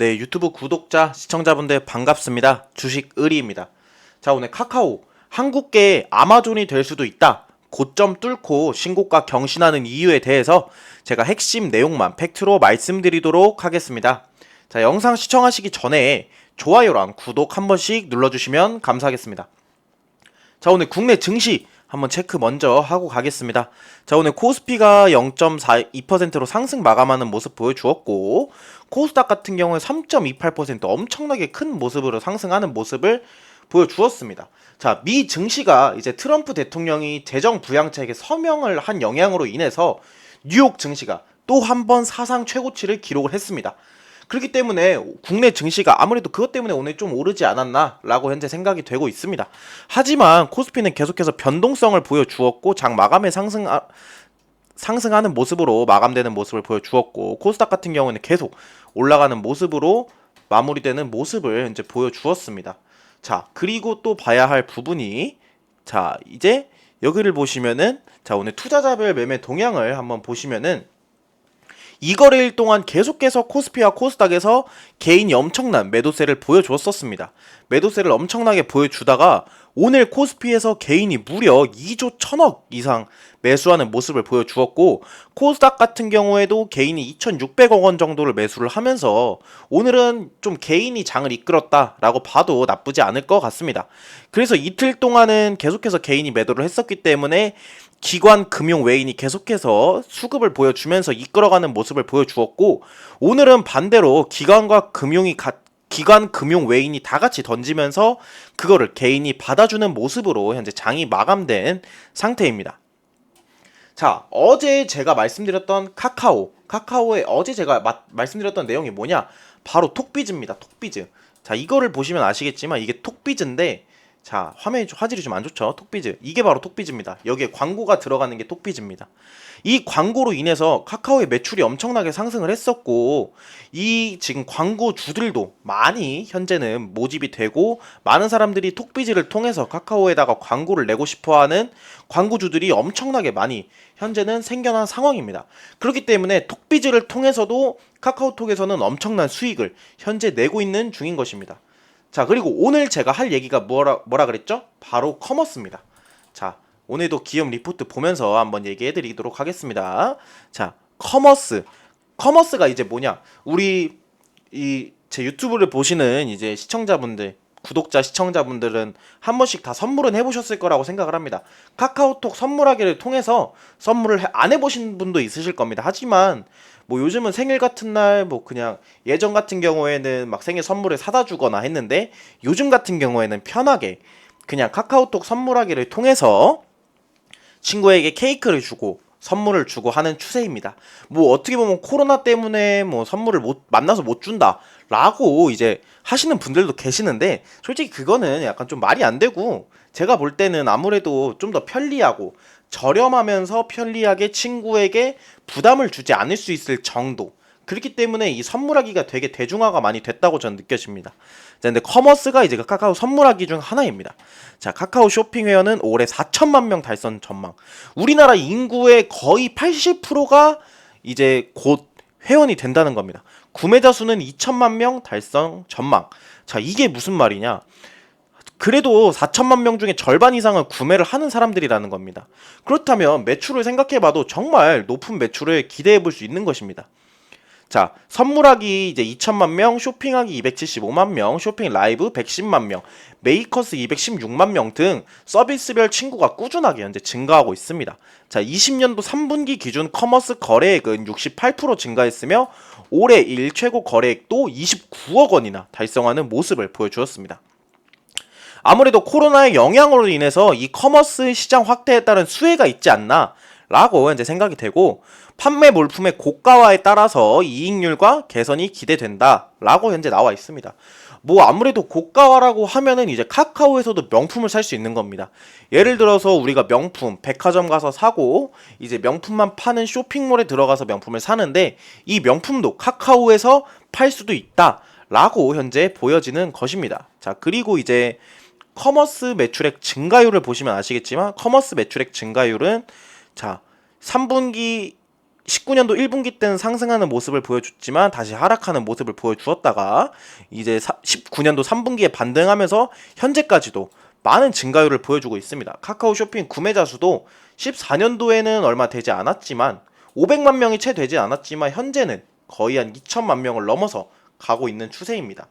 네, 유튜브 구독자, 시청자분들 반갑습니다. 주식의리입니다. 자, 오늘 카카오, 한국계 아마존이 될 수도 있다. 고점 뚫고 신고가 경신하는 이유에 대해서 제가 핵심 내용만 팩트로 말씀드리도록 하겠습니다. 자, 영상 시청하시기 전에 좋아요랑 구독 한 번씩 눌러주시면 감사하겠습니다. 자, 오늘 국내 증시 한번 체크 먼저 하고 가겠습니다. 자, 오늘 코스피가 0.42%로 상승 마감하는 모습 보여주었고, 코스닥 같은 경우에 3.28% 엄청나게 큰 모습으로 상승하는 모습을 보여주었습니다. 자, 미 증시가 이제 트럼프 대통령이 재정 부양책에 서명을 한 영향으로 인해서 뉴욕 증시가 또 한 번 사상 최고치를 기록을 했습니다. 그렇기 때문에 국내 증시가 아무래도 그것 때문에 오늘 좀 오르지 않았나 라고 현재 생각이 되고 있습니다. 하지만 코스피는 계속해서 변동성을 보여주었고 장 마감에 상승하는 모습으로 마감되는 모습을 보여주었고, 코스닥 같은 경우는 계속 올라가는 모습으로 마무리되는 모습을 이제 보여주었습니다. 자, 그리고 또 봐야 할 부분이, 자, 이제 여기를 보시면은, 자, 오늘 투자자별 매매 동향을 한번 보시면은, 이 거래일 동안 계속해서 코스피와 코스닥에서 개인이 엄청난 매도세를 보여줬었습니다. 매도세를 엄청나게 보여주다가 오늘 코스피에서 개인이 무려 2조 1000억 이상 매수하는 모습을 보여주었고, 코스닥 같은 경우에도 개인이 2600억 원 정도를 매수를 하면서 오늘은 좀 개인이 장을 이끌었다라고 봐도 나쁘지 않을 것 같습니다. 그래서 이틀 동안은 계속해서 개인이 매도를 했었기 때문에 기관 금융 외인이 계속해서 수급을 보여주면서 이끌어가는 모습을 보여주었고, 오늘은 반대로 기관 금융 외인이 다 같이 던지면서 그거를 개인이 받아주는 모습으로 현재 장이 마감된 상태입니다. 자, 어제 제가 말씀드렸던 카카오의 어제 제가 말씀드렸던 내용이 뭐냐? 바로 톡비즈입니다. 톡비즈. 자, 이거를 보시면 아시겠지만 이게 톡비즈인데, 자, 화질이 좀 안 좋죠? 톡비즈. 이게 바로 톡비즈입니다. 여기에 광고가 들어가는 게 톡비즈입니다. 이 광고로 인해서 카카오의 매출이 엄청나게 상승을 했었고, 이 지금 광고주들도 많이 현재는 모집이 되고, 많은 사람들이 톡비즈를 통해서 카카오에다가 광고를 내고 싶어하는 광고주들이 엄청나게 많이 현재는 생겨난 상황입니다. 그렇기 때문에 톡비즈를 통해서도 카카오톡에서는 엄청난 수익을 현재 내고 있는 중인 것입니다. 자, 그리고 오늘 제가 할 얘기가 뭐라 그랬죠? 바로 커머스입니다. 자, 오늘도 기업 리포트 보면서 한번 얘기해 드리도록 하겠습니다. 자, 커머스가 이제 뭐냐? 우리 제 유튜브를 보시는 이제 구독자 시청자분들은 한 번씩 다 선물은 해보셨을 거라고 생각을 합니다. 카카오톡 선물하기를 통해서 선물을 안 해보신 분도 있으실 겁니다. 하지만 뭐 요즘은 생일 같은 날, 뭐 그냥 예전 같은 경우에는 막 생일 선물을 사다 주거나 했는데, 요즘 같은 경우에는 편하게 그냥 카카오톡 선물하기를 통해서 친구에게 케이크를 주고 선물을 주고 하는 추세입니다. 뭐 어떻게 보면 코로나 때문에 뭐 선물을 만나서 못 준다 라고 이제 하시는 분들도 계시는데, 솔직히 그거는 약간 좀 말이 안 되고, 제가 볼 때는 아무래도 좀 더 편리하고 저렴하면서 편리하게 친구에게 부담을 주지 않을 수 있을 정도, 그렇기 때문에 이 선물하기가 되게 대중화가 많이 됐다고 저는 느껴집니다. 자, 근데 커머스가 이제 카카오 선물하기 중 하나입니다. 자, 카카오 쇼핑 회원은 올해 4천만 명 달성 전망. 우리나라 인구의 거의 80%가 이제 곧 회원이 된다는 겁니다. 구매자 수는 2천만 명 달성 전망. 자, 이게 무슨 말이냐? 그래도 4천만 명 중에 절반 이상은 구매를 하는 사람들이라는 겁니다. 그렇다면 매출을 생각해봐도 정말 높은 매출을 기대해볼 수 있는 것입니다. 자, 선물하기 이제 2천만 명, 쇼핑하기 275만 명, 쇼핑 라이브 110만 명, 메이커스 216만 명 등 서비스별 친구가 꾸준하게 현재 증가하고 있습니다. 자, 20년도 3분기 기준 커머스 거래액은 68% 증가했으며 올해 일최고 거래액도 29억 원이나 달성하는 모습을 보여주었습니다. 아무래도 코로나의 영향으로 인해서 이 커머스 시장 확대에 따른 수혜가 있지 않나 라고 이제 생각이 되고, 판매 물품의 고가화에 따라서 이익률과 개선이 기대된다 라고 현재 나와 있습니다. 뭐 아무래도 고가화라고 하면은 이제 카카오에서도 명품을 살 수 있는 겁니다. 예를 들어서 우리가 명품 백화점 가서 사고 이제 명품만 파는 쇼핑몰에 들어가서 명품을 사는데, 이 명품도 카카오에서 팔 수도 있다 라고 현재 보여지는 것입니다. 자, 그리고 이제 커머스 매출액 증가율을 보시면 아시겠지만, 커머스 매출액 증가율은 자, 3분기 19년도 1분기 때는 상승하는 모습을 보여줬지만 다시 하락하는 모습을 보여주었다가 이제 19년도 3분기에 반등하면서 현재까지도 많은 증가율을 보여주고 있습니다. 카카오 쇼핑 구매자 수도 14년도에는 얼마 되지 않았지만 500만 명이 채 되지 않았지만 현재는 거의 한 2천만 명을 넘어서 가고 있는 추세입니다.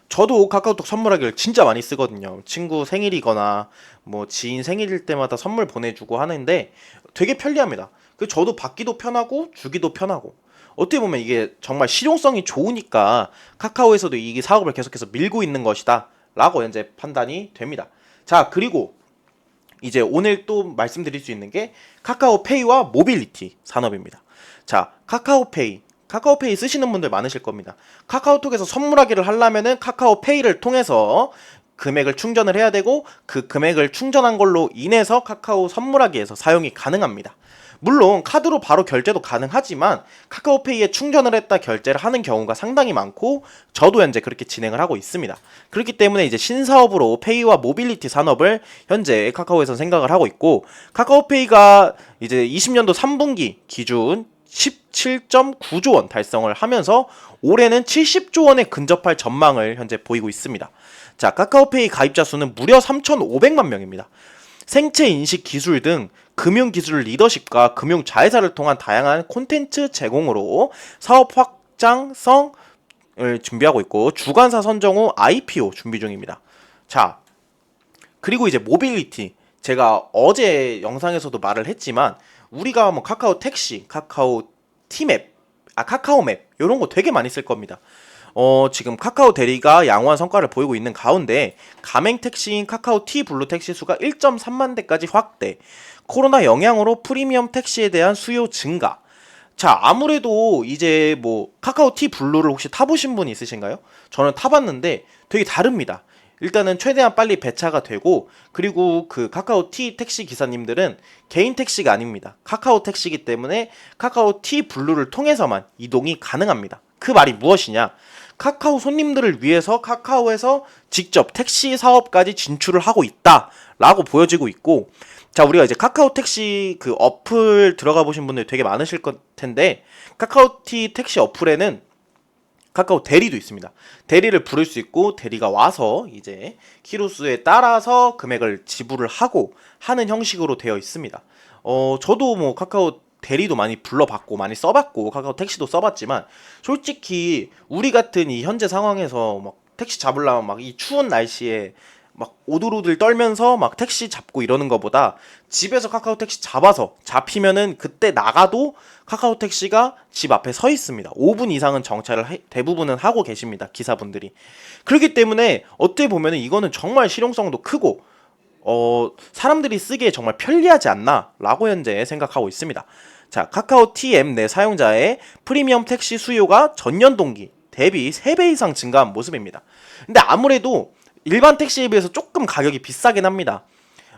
저도 카카오톡 선물하기를 진짜 많이 쓰거든요. 친구 생일이거나 뭐 지인 생일일 때마다 선물 보내주고 하는데 되게 편리합니다. 그 저도 받기도 편하고 주기도 편하고 어떻게 보면 이게 정말 실용성이 좋으니까 카카오에서도 이 사업을 계속해서 밀고 있는 것이다 라고 현재 판단이 됩니다. 자, 그리고 이제 오늘 또 말씀드릴 수 있는 게 카카오페이와 모빌리티 산업입니다. 자, 카카오페이 쓰시는 분들 많으실 겁니다. 카카오톡에서 선물하기를 하려면은 카카오페이를 통해서 금액을 충전을 해야 되고 그 금액을 충전한 걸로 인해서 카카오 선물하기에서 사용이 가능합니다. 물론 카드로 바로 결제도 가능하지만 카카오페이에 충전을 했다 결제를 하는 경우가 상당히 많고 저도 현재 그렇게 진행을 하고 있습니다. 그렇기 때문에 이제 신사업으로 페이와 모빌리티 산업을 현재 카카오에서 생각을 하고 있고 카카오페이가 이제 20년도 3분기 기준 17.9조 원 달성을 하면서 올해는 70조 원에 근접할 전망을 현재 보이고 있습니다. 자, 카카오페이 가입자 수는 무려 3,500만 명입니다. 생체 인식 기술 등 금융기술 리더십과 금융 자회사를 통한 다양한 콘텐츠 제공으로 사업 확장성을 준비하고 있고 주관사 선정 후 IPO 준비 중입니다. 자, 그리고 이제 모빌리티 제가 어제 영상에서도 말을 했지만 우리가 뭐 카카오 택시, 카카오 티맵, 카카오맵 이런 거 되게 많이 쓸 겁니다. 지금 카카오 대리가 양호한 성과를 보이고 있는 가운데 가맹 택시인 카카오 티 블루 택시 수가 1.3만 대까지 확대. 코로나 영향으로 프리미엄 택시에 대한 수요 증가. 자, 아무래도 이제 뭐 카카오 티 블루를 혹시 타보신 분 있으신가요? 저는 타봤는데 되게 다릅니다. 일단은 최대한 빨리 배차가 되고 그리고 그 카카오 티 택시 기사님들은 개인 택시가 아닙니다. 카카오 택시이기 때문에 카카오 티 블루를 통해서만 이동이 가능합니다. 그 말이 무엇이냐? 카카오 손님들을 위해서 카카오에서 직접 택시 사업까지 진출을 하고 있다라고 보여지고 있고 자, 우리가 이제 카카오 택시 그 어플 들어가 보신 분들 되게 많으실 것 텐데 카카오티 택시 어플에는 카카오 대리도 있습니다. 대리를 부를 수 있고 대리가 와서 이제 키로수에 따라서 금액을 지불을 하고 하는 형식으로 되어 있습니다. 저도 뭐 카카오 대리도 많이 불러봤고 많이 써봤고 카카오 택시도 써봤지만 솔직히 우리 같은 이 현재 상황에서 막 택시 잡으려면 막 이 추운 날씨에 막 오들오들 떨면서 막 택시 잡고 이러는 것보다 집에서 카카오 택시 잡아서 잡히면은 그때 나가도 카카오 택시가 집 앞에 서 있습니다. 5분 이상은 정차를 대부분은 하고 계십니다. 기사분들이. 그렇기 때문에 어떻게 보면은 이거는 정말 실용성도 크고 사람들이 쓰기에 정말 편리하지 않나 라고 현재 생각하고 있습니다. 자, 카카오 TM 내 사용자의 프리미엄 택시 수요가 전년 동기 대비 3배 이상 증가한 모습입니다. 근데 아무래도 일반 택시에 비해서 조금 가격이 비싸긴 합니다.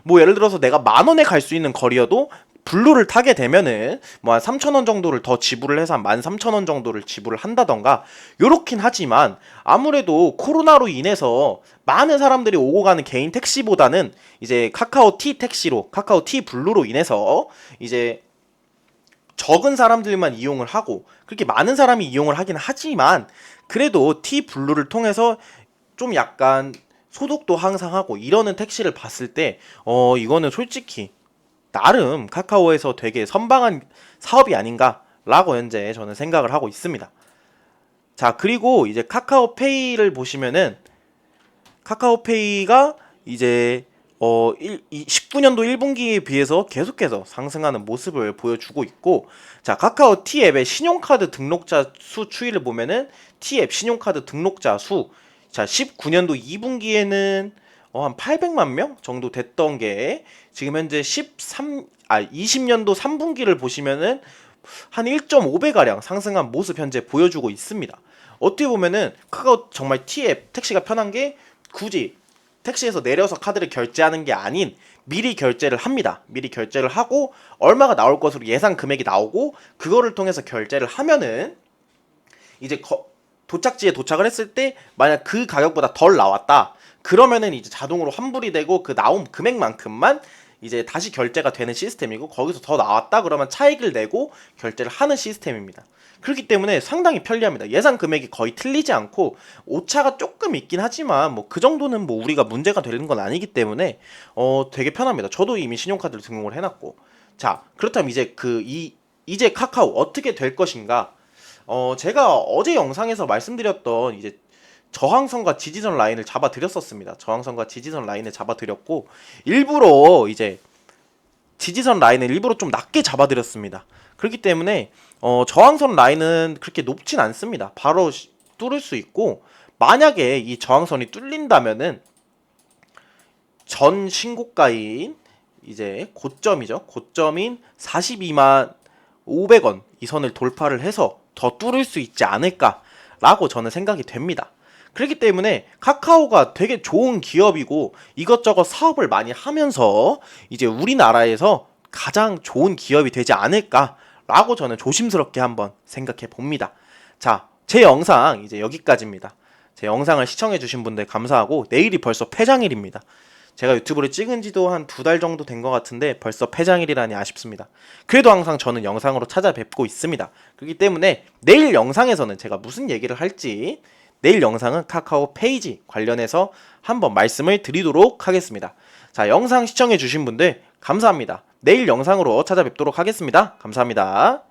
뭐 예를 들어서 내가 10,000원에 갈 수 있는 거리여도 블루를 타게 되면은 뭐 한 3,000원 정도를 더 지불을 해서 한 13,000원 정도를 지불을 한다던가 요렇긴 하지만 아무래도 코로나로 인해서 많은 사람들이 오고 가는 개인 택시보다는 이제 카카오 티 택시로 카카오 티 블루로 인해서 이제 적은 사람들만 이용을 하고 그렇게 많은 사람이 이용을 하긴 하지만 그래도 티 블루를 통해서 좀 약간 소득도 항상 하고 이러는 택시를 봤을 때 이거는 솔직히 나름 카카오에서 되게 선방한 사업이 아닌가라고 현재 저는 생각을 하고 있습니다. 자, 그리고 이제 카카오페이를 보시면은 카카오페이가 이제 19년도 1분기에 비해서 계속해서 상승하는 모습을 보여주고 있고 자, 카카오 T앱의 신용카드 등록자 수 추이를 보면은 T앱 신용카드 등록자 수 자, 19년도 2분기에는 한 800만 명 정도 됐던 게 지금 현재 20년도 3분기를 보시면은 한 1.5배 가량 상승한 모습 현재 보여주고 있습니다. 어떻게 보면은 카카오 정말 T앱 택시가 편한 게 굳이 택시에서 내려서 카드를 결제하는 게 아닌 미리 결제를 합니다. 미리 결제를 하고 얼마가 나올 것으로 예상 금액이 나오고 그거를 통해서 결제를 하면은 이제 도착지에 도착을 했을 때 만약 그 가격보다 덜 나왔다 그러면은 이제 자동으로 환불이 되고 그 나온 금액만큼만 이제 다시 결제가 되는 시스템이고, 거기서 더 나왔다 그러면 차익을 내고 결제를 하는 시스템입니다. 그렇기 때문에 상당히 편리합니다. 예상 금액이 거의 틀리지 않고 오차가 조금 있긴 하지만 뭐 그 정도는 뭐 우리가 문제가 되는 건 아니기 때문에 되게 편합니다. 저도 이미 신용카드를 등록을 해놨고. 자, 그렇다면 이제 이제 카카오 어떻게 될 것인가? 제가 어제 영상에서 말씀드렸던 이제 저항선과 지지선 라인을 잡아드렸었습니다. 저항선과 지지선 라인을 잡아드렸고, 일부러 이제 지지선 라인을 일부러 좀 낮게 잡아드렸습니다. 그렇기 때문에 저항선 라인은 그렇게 높진 않습니다. 바로 뚫을 수 있고, 만약에 이 저항선이 뚫린다면은 전 신고가인 이제 고점이죠. 고점인 42만 500원 이 선을 돌파를 해서 더 뚫을 수 있지 않을까라고 저는 생각이 됩니다. 그렇기 때문에 카카오가 되게 좋은 기업이고 이것저것 사업을 많이 하면서 이제 우리나라에서 가장 좋은 기업이 되지 않을까라고 저는 조심스럽게 한번 생각해 봅니다. 자, 제 영상 이제 여기까지입니다. 제 영상을 시청해 주신 분들 감사하고, 내일이 벌써 폐장일입니다. 제가 유튜브를 찍은 지도 한 2달 정도 된 것 같은데 벌써 폐장일이라니 아쉽습니다. 그래도 항상 저는 영상으로 찾아뵙고 있습니다. 그렇기 때문에 내일 영상에서는 제가 무슨 얘기를 할지, 내일 영상은 카카오 페이지 관련해서 한번 말씀을 드리도록 하겠습니다. 자, 영상 시청해 주신 분들 감사합니다. 내일 영상으로 찾아뵙도록 하겠습니다. 감사합니다.